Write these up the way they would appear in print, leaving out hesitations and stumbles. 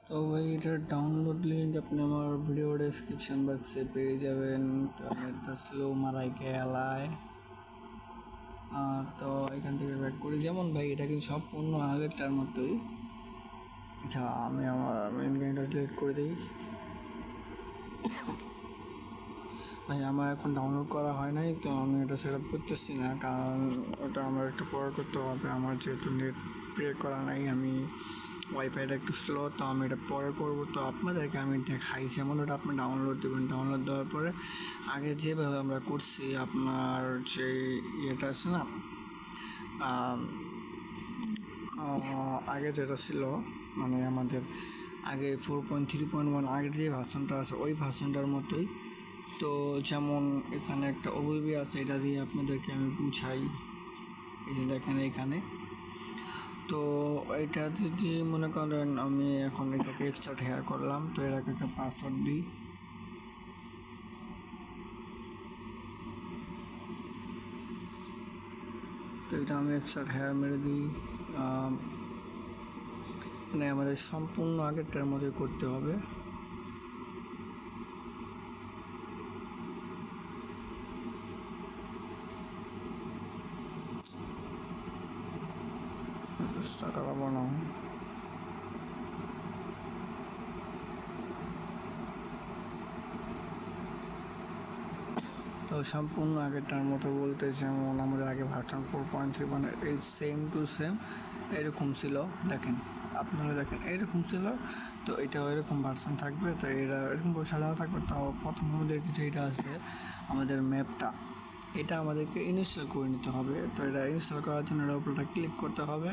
তো ভাই এটার ডাউনলোড লিঙ্ক আপনি আমার ভিডিও ডেসক্রিপশন বক্সে পেয়ে যাবেন। তো নেটটা স্লো মারাই খেলায়। তো এখান থেকে ব্যাক করি, যেমন ভাই এটা কিন্তু সম্পূর্ণ আগেরটার মতোই। আচ্ছা, আমি আমার মেন গেমটা ডিলিট করে দিই। ভাই আমার এখন ডাউনলোড করা হয় নাই, তো আমি এটা সেট আপ করতেছি না, কারণ ওটা আমার একটু পরে করতে হবে। আমার যেহেতু নেট প্রে করা নাই, আমি ওয়াইফাইটা একটু স্লো, তো আমি এটা পরে করবো। তো আপনাদেরকে আমি দেখাই, যেমন ওটা আপনি ডাউনলোড দেবেন। ডাউনলোড দেওয়ার পরে আগে যেভাবে আমরা করছি, আপনার যে ইয়েটা আছে না, আগে যেটা ছিল, মানে আমাদের আগে 4.3.1 আগের যে ভার্সনটা আছে ওই ভার্সনটার মতোই। তো যেমন এখানে একটা ওবিবি আছে, এটা দিয়ে আপনাদেরকে আমি বুঝাই। এই যে দেখেন এখানে, তো এটা যদি মনে করেন আমি এখন এটাকে এক্সট্রা হেয়ার করলাম, তো এটাকে একটা পাসওয়ার্ড দিই। তো এটা আমি এক্সট্রা হেয়ার মেরে দিই। মানে আমাদের সম্পূর্ণ আগেরটার মধ্যে করতে হবে। টাকা পাবো না। তো সম্পূর্ণ আগেরটার মতো বলতে, যেমন আমাদের আগে ভার্সন 4.3 এই সেম টু সেম এরকম ছিল। দেখেন, আপনারা দেখেন এরকম ছিল, তো এটাও এরকম ভার্সন থাকবে। তো এরা এরকমভাবে সাজানো থাকবে। তো প্রথম আমাদের যেটা আছে, আমাদের ম্যাপটা, এটা আমাদেরকে ইনস্টল করে নিতে হবে। তো এটা ইনস্টল করার জন্য এটার উপরটা ক্লিক করতে হবে।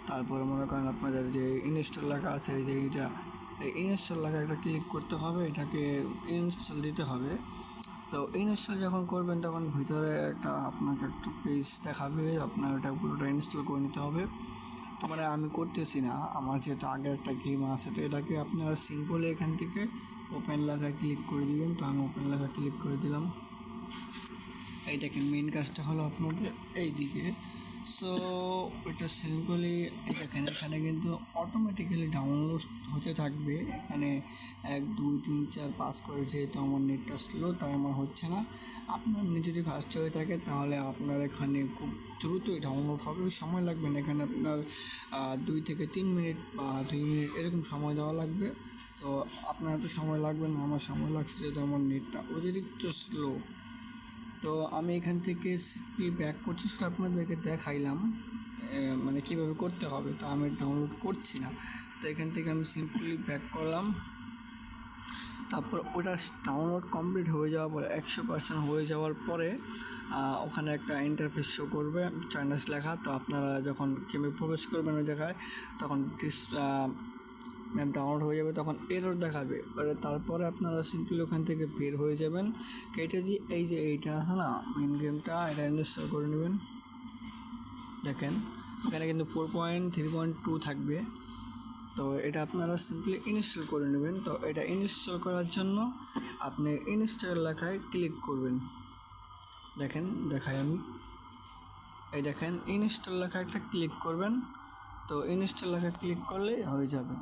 তারপরে মনে করেন আপনাদের যে ইনস্টল লেখা আছে, যে এইটা এই ইনস্টল লেখা একটা ক্লিক করতে হবে, এটাকে ইনস্টল দিতে হবে। তো ইনস্টল যখন করবেন তখন ভিতরে একটা আপনাকে একটা পেজ দেখাবে, আপনার ওটা পুরোটা ইনস্টল করে নিতে হবে। তো মানে আমি করতেছি না, আমার যেহেতু আগের একটা গেম আছে, তো এটাকে আপনারা সিম্পলি এখান থেকে ওপেন লেখায় ক্লিক করে দিবেন। তো আমি ওপেন লেখা ক্লিক করে দিলাম। এইটাকে মেন কাজটা হলো আপনাদের এই দিকে। সো এটা সিম্পলি দেখেন, এখানে কিন্তু অটোমেটিক্যালি ডাউনলোড হতে থাকবে। এখানে 1 2 3 4 5 করে, যেহেতু আমার নেটটা স্লো তাই আমার হচ্ছে না। আপনার যদি ফাস্ট হয়ে থাকে তাহলে আপনার এখানে খুব দ্রুতই ডাউনলোড হবে, সময় লাগবে না। এখানে আপনার 2 থেকে 3 মিনিট বা 2 মিনিট এরকম সময় দেওয়া লাগবে। তো আপনার এত সময় লাগবে না, আমার সময় লাগছে যেহেতু আমার নেটটা অতিরিক্ত স্লো। তো আমি এখান থেকে সিপি ব্যাক করছি, সেটা আপনাদেরকে দেখাইলাম মানে কীভাবে করতে হবে। তো আমি ডাউনলোড করছি না, তো এখান থেকে আমি সিম্পলি ব্যাক করলাম। তারপর ওটা ডাউনলোড কমপ্লিট হয়ে যাওয়ার পরে 100% হয়ে যাওয়ার পরে ওখানে একটা ইন্টারফেস শো করবে, চাইনিজ লেখা। তো আপনারা যখন গেমে প্রবেশ করবেন ওই জায়গায়, তখন ম্যাপ ডাউনলোড হয়ে যাবে, তখন এরর দেখাবে। তারপরে আপনারা সিম্পলি ওখান থেকে বের হয়ে যাবেন, কেটে দিয়ে এই যে এইটা আছে না মেন গেমটা, এটা ইনস্টল করে নেবেন। দেখেন এখানে কিন্তু 4.3.2 থাকবে। তো এটা আপনারা সিম্পলি ইনস্টল করে নেবেন। তো এটা ইনস্টল করার জন্য আপনি ইনস্টল লেখায় ক্লিক করবেন। দেখেন দেখাই আমি, এই দেখেন ইনস্টল লেখা একটা ক্লিক করবেন। তো ইনস্টল লেখা ক্লিক করলেই হয়ে যাবে।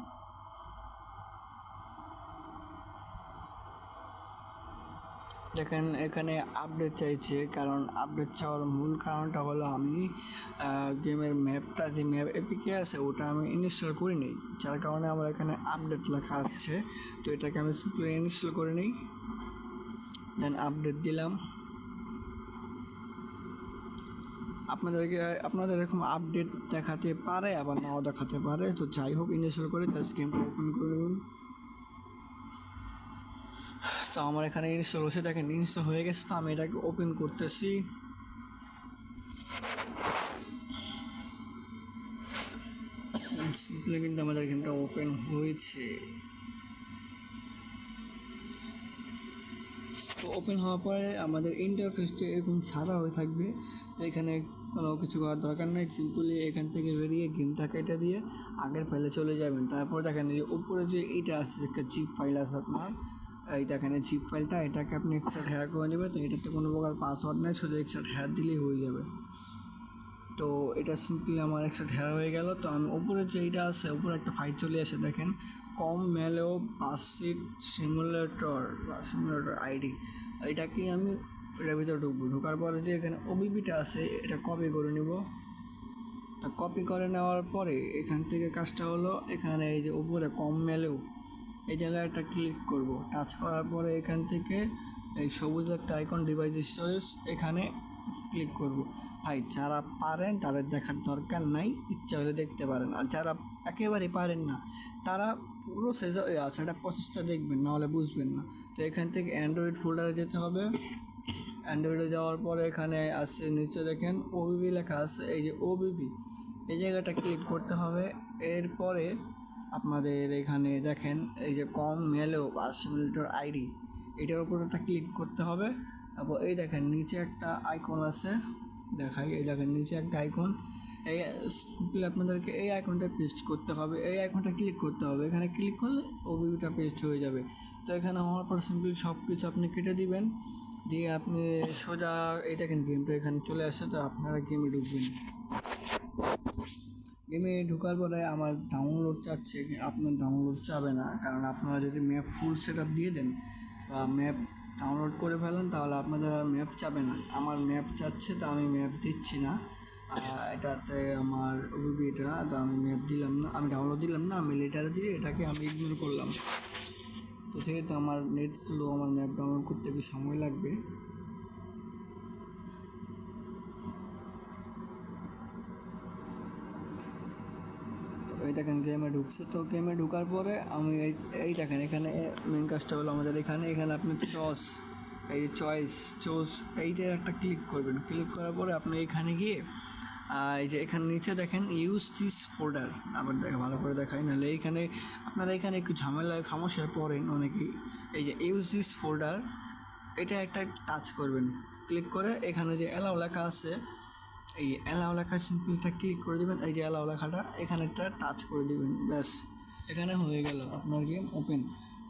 দেখেন এখানে আপডেট চাইছে, কারণ আপডেট চাওয়ার মূল কারণটা হলো আমি গেমের ম্যাপটা, যে ম্যাপ এপিকে আছে ওটা আমি ইনস্টল করিনি, যার কারণে আমার এখানে আপডেট লেখা আসছে। তো এটাকে আমি সিম্পলি ইনস্টল করে নিই, দেন আপডেট দিলাম। আপনাদের এরকম আপডেট দেখাতে পারে, আবার নাও দেখাতে পারে। তো যাই হোক, ইনস্টল করে জাস্ট গেমটা ওপেন করে দেবেন। তো আমার এখানে ইনস্টল হচ্ছে, দেখেন ইনস্টল হয়ে গেছে। তো আমি এটাকে ওপেন করতেছি। সিম্পলি কিন্তু আমাদের গেমটা ওপেন হয়েছে। তো ওপেন হওয়ার পরে আমাদের ইন্টারফেসটা এরকম সাদা হয়ে থাকবে। তো এখানে কোনো কিছু করার দরকার নেই, সিম্পলি এখান থেকে বেরিয়ে গেমটা কেটে দিয়ে আগের ফাইলে চলে যাবেন। তারপর দেখেন এই উপরে যে এইটা আছে, একটা জিপ ফাইল আছে আপনার, এই দেখেন এই জিপ ফাইলটা, এটাকে আপনি এক্সট্রা হেয়ার করে নেবেন। তো এটাতে কোনো প্রকার পাসওয়ার্ড নেই, শুধু এক্সট্রা হেয়ার দিলেই হয়ে যাবে। তো এটা সিম্পলি আমার একসাথে হেরা হয়ে গেল। তো আমি উপরে যে এইটা আছে, উপরে একটা ফাইল চলে আসে দেখেন, কম মেলেও বাস সিট সিমুলেটর বা সিমুলেটর আইডি, এটাকে আমি এটার ভিতরে ঢুকবো। ঢোকার পরে যে এখানে ওবিবিটা আছে এটা কপি করে নিব। তা কপি করে নেওয়ার পরে এখান থেকে কাজটা হলো, এখানে এই যে উপরে কম মেলেও এই জায়গায় একটা ক্লিক করব। টাচ করার পরে এখান থেকে এই সবুজ একটা আইকন ডিভাইস স্টোরেজ, এখানে ক্লিক করব। ভাই যারা পারেন তাদের দেখার দরকার নাই, ইচ্ছা হলে দেখতে পারেন। আর যারা একেবারেই পারেন না তারা পুরো সেটা প্রসেসটা দেখবেন, নাহলে বুঝবেন না। তো এখান থেকে অ্যান্ড্রয়েড ফোল্ডারে যেতে হবে। অ্যান্ড্রয়েডে যাওয়ার পরে এখানে আসছে নিচে দেখেন ওবিবি লেখা আছে, এই যে ওবিবি এই জায়গাটা ক্লিক করতে হবে। এরপরে আপনাদের এখানে দেখেন এই যে কম মেলেও বা সিমুলেটর আইডি, এটার উপর একটা ক্লিক করতে হবে। তারপর এই দেখেন নিচে একটা আইকন আছে, দেখাই, এই দেখেন নিচে একটা আইকন, এই সিম্পলি আপনাদেরকে এই আইকনটা পেস্ট করতে হবে, এই আইকনটা ক্লিক করতে হবে। এখানে ক্লিক করলে ওবিবিটা পেস্ট হয়ে যাবে। তো এখানে হওয়ার পর সিম্পলি সব কিছু আপনি কেটে দিবেন, দিয়ে আপনি সোজা এই দেখেন গেমটা এখানে চলে আসছে। তো আপনারা গেমে ঢুকবেন। গেমে ঢোকার পরে আমার ডাউনলোড চাচ্ছে, আপনার ডাউনলোড চাবে না, কারণ আপনারা যদি ম্যাপ ফুল সেট আপ দিয়ে দেন বা ম্যাপ ডাউনলোড করে ফেলেন তাহলে আপনাদের আর ম্যাপ চাবে না। আমার ম্যাপ চাচ্ছে, তো আমি ম্যাপ দিচ্ছি না। এটাতে আমার ওবিবিটা, তো আমি ম্যাপ দিলাম না, আমি ডাউনলোড দিলাম না, আমি লেটার দিয়ে এটাকে আমি ইগনোর করলাম। তো যেহেতু আমার নেট স্লো, আমার ম্যাপ ডাউনলোড করতে একটু সময় লাগবে। এই দেখেন গেমে ঢুকছে। তো গেমে ঢোকার পরে আমি এই দেখেন এখানে মেন কাজটা হলো আমাদের এখানে আপনি এই যে চয়েস এইটা একটা ক্লিক করবেন। ক্লিক করার পরে আপনি এখানে গিয়ে এই যে এখানে নিচে দেখেন ইউজ দিস ফোল্ডার, আবার ভালো করে দেখাই, নাহলে এইখানে আপনারা এখানে একটু ঝামেলায় সমস্যায় পড়েন অনেকেই। এই যে ইউজ দিস ফোল্ডার এটা একটা টাচ করবেন। ক্লিক করে এখানে যে অ্যালাউ লেখা আছে, এই অ্যালাউ লেখা সিম্পলটা ক্লিক করে দেবেন। এই যে অ্যালাউ লেখাটা এখানে একটা টাচ করে দেবেন, ব্যাস এখানে হয়ে গেল আপনার গেম ওপেন।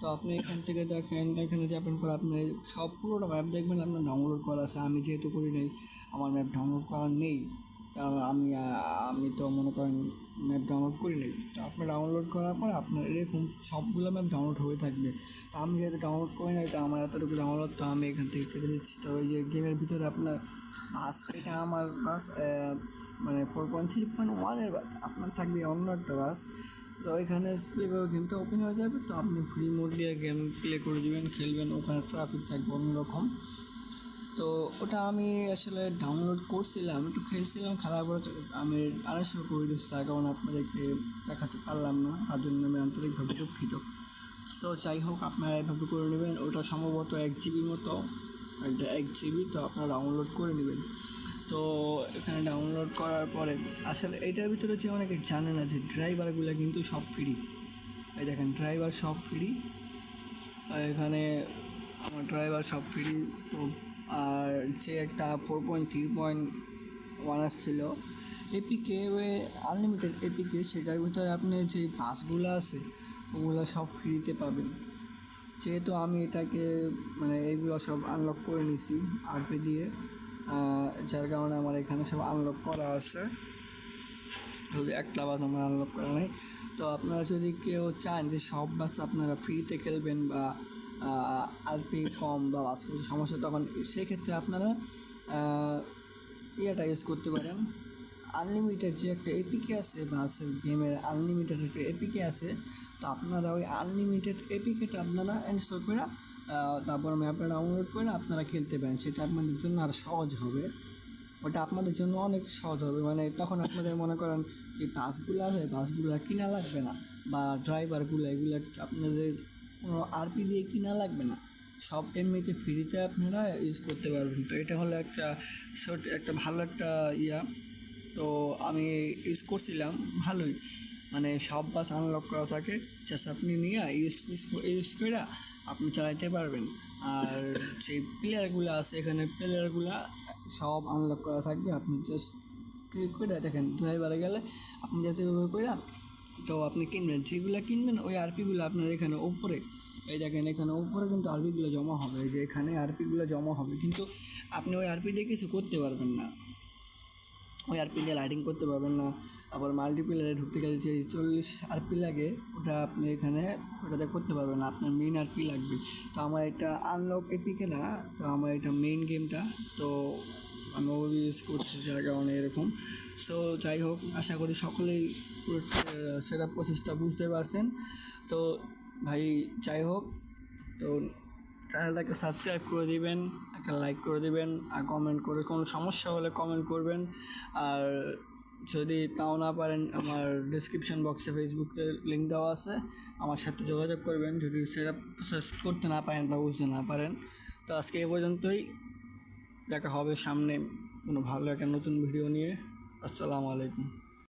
তো আপনি এখান থেকে দেখেন, এখানে যাবেন পর আপনি সব পুরোটা ম্যাপ দেখবেন আপনার ডাউনলোড করা আছে। আমি যেহেতু করি নাই, আমার ম্যাপ ডাউনলোড করা নেই, কারণ আমি তো মনে করেন ম্যাপ ডাউনলোড করি নাই। তো আপনার ডাউনলোড করার পর আপনার এরকম সবগুলো ম্যাপ ডাউনলোড হয়ে থাকবে। তো আমি যেহেতু ডাউনলোড করি নাই, তো আমার এতটুকু ডাউনলোড, তো আমি এখান থেকে কেটে দিচ্ছি। তো ওই যে গেমের ভিতরে আপনার বাস, এটা আমার বাস মানে 4.3.1 বাস, আপনার থাকবে অন্য একটা বাস। তো এখানে প্লে করে গেমটা ওপেন হয়ে যাবে। তো আপনি ফ্রি মোড দিয়ে গেম প্লে করে দেবেন, খেলবেন, ওখানে ট্রাফিক থাকবে অন্যরকম। তো ওটা আমি আসলে ডাউনলোড করছিলাম, একটু খেলছিলাম, খেলার পরে আমি আনইনস্টল করে দিচ্ছি, তার কারণে আপনাদেরকে দেখাতে পারলাম না, তার জন্য আমি আন্তরিকভাবে দুঃখিত। সো যাই হোক, আপনারা এভাবে করে নেবেন। ওটা সম্ভবত 1 GB মতো, একটা 1 GB, তো আপনারা ডাউনলোড করে নেবেন। তো এখানে ডাউনলোড করার পরে আসলে এটার ভিতরে যে অনেকে জানে না যে ড্রাইভারগুলো কিন্তু সব ফ্রি। এই দেখেন ড্রাইভার সব ফ্রি, এখানে আমার ড্রাইভার সব ফ্রি। তো আর যে একটা 4.3.1 আসছিল এপিকে, আনলিমিটেড এপিকে, সেটার ভিতরে আপনি যে বাসগুলো আছে ওগুলো সব ফ্রিতে পাবেন। যেহেতু আমি এটাকে মানে এইগুলো সব আনলক করে নিছি আরপি দিয়ে, যার কারণে আমার এখানে সব আনলক করা আছে, যদি একটা বাস আমার আনলক করা নেই। তো আপনারা যদি কেউ চান যে সব বাস আপনারা ফ্রিতে খেলবেন বা আরপি কম বা বাস খেলতে সমস্যা, তখন সেক্ষেত্রে আপনারা ইয়েটা ইউজ করতে পারেন, আনলিমিটেড যে একটা এপিকে আছে, বাসের গেমের আনলিমিটেড একটা এপিকে আছে। তো আপনারা ওই আনলিমিটেড এপিকেটা আপনারা ইনস্টল করে তারপর ম্যাপটা ডাউনলোড করে আপনারা খেলতে পারেন। সেটা আপনাদের জন্য আর সহজ হবে, ওটা আপনাদের জন্য অনেক সহজ হবে। মানে তখন আপনাদের মনে করেন যে বাসগুলো আছে, বাসগুলো কিনা লাগবে না, বা ড্রাইভারগুলো এগুলো আপনাদের কোনো আরপি দিয়ে কিনা লাগবে না, সব এমনিতে ফ্রিতে আপনারা ইউজ করতে পারবেন। তো এটা হলো একটা ভালো একটা ইয়া। তো আমি ইউজ করছিলাম ভালোই, মানে সব বাস আনলক করা থাকে, জাস্ট আপনি নিয়ে ইউজ করে আপনি চালাইতে পারবেন। আর সেই প্লেয়ারগুলো আছে এখানে, প্লেয়ারগুলো সব আনলক করা থাকবে। আপনি জাস্ট ক্লিক করে দেখেন ড্রাইভারে গেলে আপনি জাস্ট এভাবে করে তো আপনি কিনবেন, যেগুলো কিনবেন ওই আরপিগুলো আপনার এখানে ওপরে, এই দেখেন এখানে উপরে কিন্তু আরপিগুলো জমা হবে, এই যে এখানে আরপিগুলো জমা হবে, কিন্তু আপনি ওই আরপি দিয়ে কিছু করতে পারবেন না। ওই আরপি দিয়ে লাইটিং করতে পারবেন না। আবার মাল্টিপ্লেয়ারে ঢুকতে গেলে যে 40 আরপি লাগে ওটা আপনি এখানে ওটাতে করতে পারবেন না, আপনার মেইন আরপি লাগবে। তো আমার এটা আনলক এপিকে না, তো আমার এটা মেইন গেমটা, তো আমি ওভাবে ইউজ করছি যার কারণে এরকম। সো যাই হোক, আশা করি সকলেই পুরো সেটআপ প্রসেসটা বুঝতে পারছেন। তো ভাই যাই হোক, তো চ্যানেলটাকে সাবস্ক্রাইব করে দিবেন, একটা লাইক করে দিবেন, আর কমেন্ট করে কোনো সমস্যা হলে কমেন্ট করবেন। আর যদি তাও না পারেন, আমার ডিসক্রিপশন বক্সে ফেসবুকের লিঙ্ক দেওয়া আছে, আমার সাথে যোগাযোগ করবেন যদি সেটা প্রসেস করতে না পারেন বা বুঝতে না পারেন। তো আজকে এ পর্যন্তই, দেখা হবে সামনে কোনো ভালো একটা নতুন ভিডিও নিয়ে। আসসালামু আলাইকুম।